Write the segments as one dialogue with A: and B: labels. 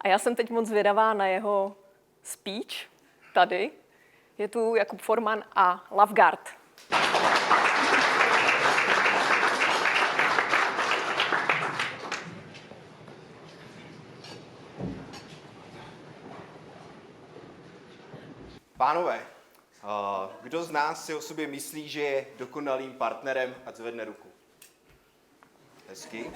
A: A já jsem teď moc zvědavá na jeho speech tady. Je tu Jakub Forman a Lavgard.
B: Pánové, kdo z nás si o sobě myslí, že je dokonalým partnerem, ať zvedne ruku? Hezky.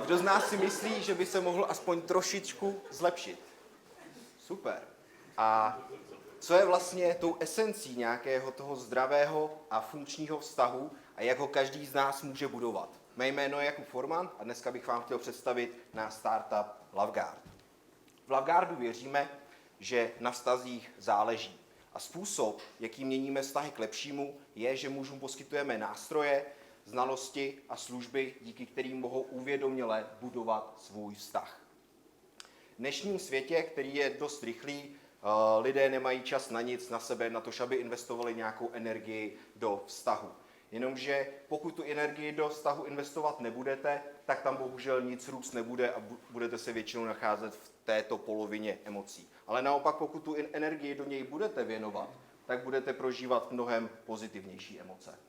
B: Kdo z nás si myslí, že by se mohl aspoň trošičku zlepšit? Super. A co je vlastně tou esencí nějakého toho zdravého a funkčního vztahu a jak ho každý z nás může budovat? Mé jméno je Jakub Forman a dneska bych vám chtěl představit náš startup Lavgard. V Lavgardu věříme, že na vztazích záleží. A způsob, jaký měníme vztahy k lepšímu, je, že mužům poskytujeme nástroje, znalosti a služby, díky kterým mohou uvědoměle budovat svůj vztah. V dnešním světě, který je dost rychlý, lidé nemají čas na nic, na sebe, na to, aby investovali nějakou energii do vztahu. Jenomže pokud tu energii do vztahu investovat nebudete, tak tam bohužel nic růst nebude a budete se většinou nacházet v této polovině emocí. Ale naopak, pokud tu energii do něj budete věnovat, tak budete prožívat mnohem pozitivnější emoce.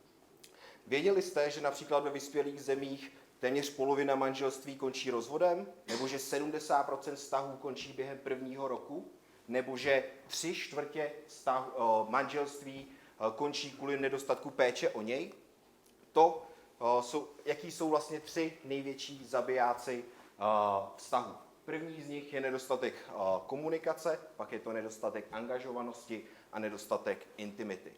B: Věděli jste, že například ve vyspělých zemích téměř polovina manželství končí rozvodem, nebo že 70% vztahů končí během prvního roku, nebo že 3/4 manželství končí kvůli nedostatku péče o něj? Jaký jsou vlastně 3 největší zabijáci vztahu? První z nich je nedostatek komunikace, pak je to nedostatek angažovanosti a nedostatek intimity.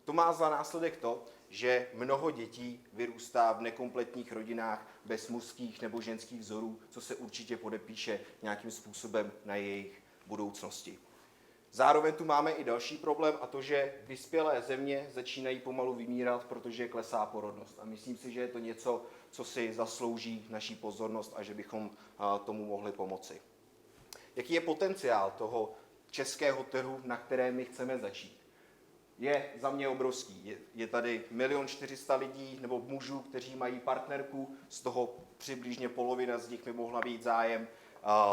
B: To má za následek to, že mnoho dětí vyrůstá v nekompletních rodinách bez mužských nebo ženských vzorů, co se určitě podepíše nějakým způsobem na jejich budoucnosti. Zároveň tu máme i další problém, a to, že vyspělé země začínají pomalu vymírat, protože klesá porodnost. A myslím si, že je to něco, co si zaslouží naší pozornost a že bychom tomu mohli pomoci. Jaký je potenciál toho českého trhu, na kterém my chceme začít? Je za mě obrovský. Je tady 1 400 000 lidí nebo mužů, kteří mají partnerku, z toho přibližně polovina z nich by mohla být zájem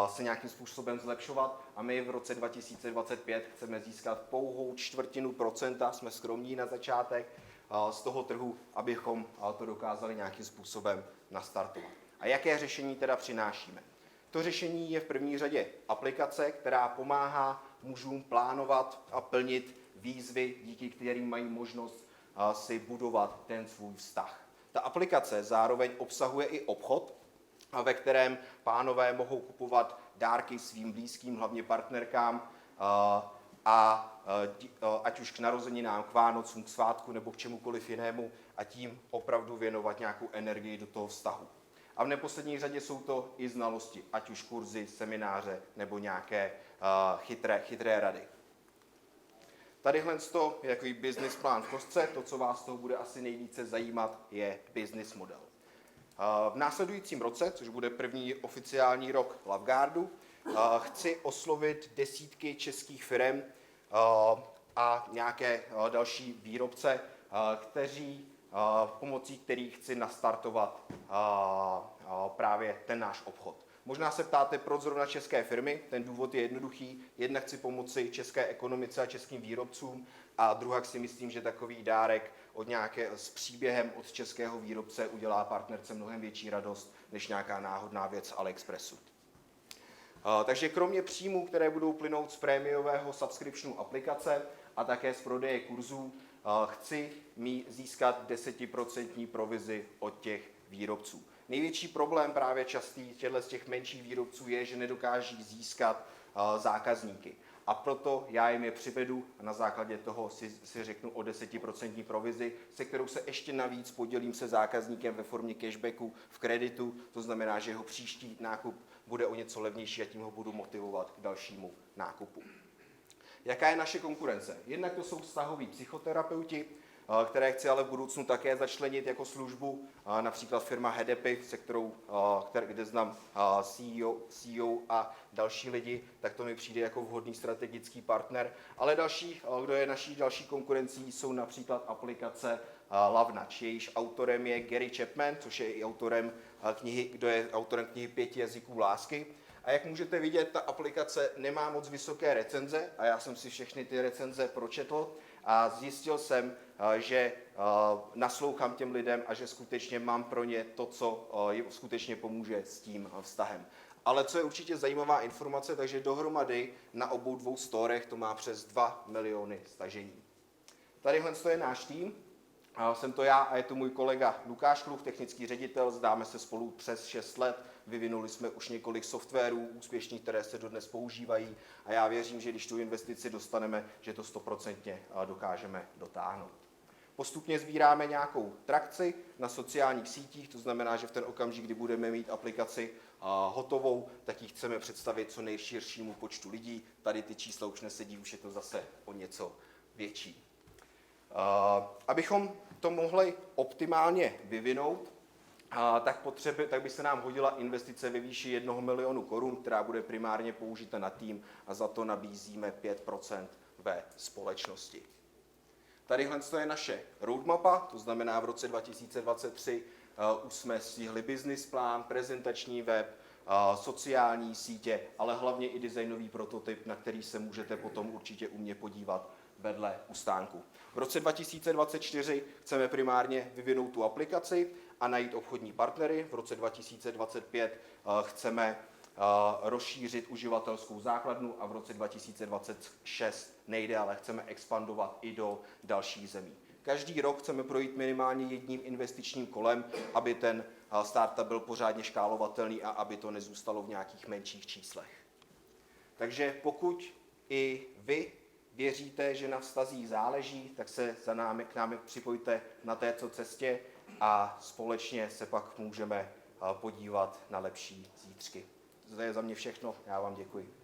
B: se nějakým způsobem zlepšovat a my v roce 2025 chceme získat pouhou 0,25%, jsme skromní na začátek, z toho trhu, abychom to dokázali nějakým způsobem nastartovat. A jaké řešení teda přinášíme? To řešení je v první řadě aplikace, která pomáhá mužům plánovat a plnit výzvy, díky kterým mají možnost si budovat ten svůj vztah. Ta aplikace zároveň obsahuje i obchod, ve kterém pánové mohou kupovat dárky svým blízkým, hlavně partnerkám, ať už k narozeninám, k Vánocům, k svátku nebo k čemukoliv jinému a tím opravdu věnovat nějakou energii do toho vztahu. A v neposlední řadě jsou to i znalosti, ať už kurzy, semináře nebo nějaké chytré rady. Tadyhle je takový business plán v kostce, to, co vás toho bude asi nejvíce zajímat, je business model. V následujícím roce, což bude první oficiální rok Lavgardu, chci oslovit desítky českých firem a nějaké další výrobce, pomocí kterých chci nastartovat právě ten náš obchod. Možná se ptáte, proč zrovna české firmy, ten důvod je jednoduchý, jednak chci pomoci české ekonomice a českým výrobcům a druhak si myslím, že takový dárek s příběhem od českého výrobce udělá partnerce mnohem větší radost, než nějaká náhodná věc z AliExpressu. Takže kromě příjmů, které budou plynout z prémiového subscriptionu aplikace a také z prodeje kurzů, chci získat 10% provizi od těch výrobců. Největší problém právě častý z těch menších výrobců je, že nedokáží získat zákazníky. A proto já jim je přivedu a na základě toho si řeknu o 10% provizi, se kterou se ještě navíc podělím se zákazníkem ve formě cashbacku v kreditu. To znamená, že jeho příští nákup bude o něco levnější a tím ho budu motivovat k dalšímu nákupu. Jaká je naše konkurence? Jednak to jsou vztahoví psychoterapeuti, které chci ale v budoucnu také začlenit jako službu, například firma Hedepy, kde znám CEO a další lidi, tak to mi přijde jako vhodný strategický partner. Ale kdo je naší další konkurencí, jsou například aplikace Lavnudge. Jejíž autorem je Gary Chapman, což je i autorem knihy 5 jazyků lásky. A jak můžete vidět, ta aplikace nemá moc vysoké recenze a já jsem si všechny ty recenze pročetl a zjistil jsem, že naslouchám těm lidem a že skutečně mám pro ně to, co jim skutečně pomůže s tím vztahem. Ale co je určitě zajímavá informace, takže dohromady na obou dvou storech to má přes 2 miliony stažení. Tadyhle je náš tým. Jsem to já a je to můj kolega Lukáš Kluch, technický ředitel. Známe se spolu přes 6 let. Vyvinuli jsme už několik softwarů úspěšných, které se dodnes používají. A já věřím, že když tu investici dostaneme, že to 100% dokážeme dotáhnout. Postupně sbíráme nějakou trakci na sociálních sítích, to znamená, že v ten okamžik, kdy budeme mít aplikaci hotovou, tak ji chceme představit co nejširšímu počtu lidí. Tady ty čísla už nesedí, už je to zase o něco větší. Abychom to mohli optimálně vyvinout, tak by se nám hodila investice ve výši 1 milionu korun, která bude primárně použita na tým a za to nabízíme 5% ve společnosti. Tadyhle je naše roadmapa, to znamená v roce 2023 už jsme stihli business plán, prezentační web, sociální sítě, ale hlavně i designový prototyp, na který se můžete potom určitě u mě podívat vedle u stánku. V roce 2024 chceme primárně vyvinout tu aplikaci a najít obchodní partnery. V roce 2025 chceme rozšířit uživatelskou základnu a v roce 2026 nejde, ale chceme expandovat i do dalších zemí. Každý rok chceme projít minimálně jedním investičním kolem, aby ten startup byl pořádně škálovatelný a aby to nezůstalo v nějakých menších číslech. Takže pokud i vy věříte, že na vztazích záleží, tak se k nám připojte na této cestě a společně se pak můžeme podívat na lepší zítřky. To je za mě všechno, já vám děkuji.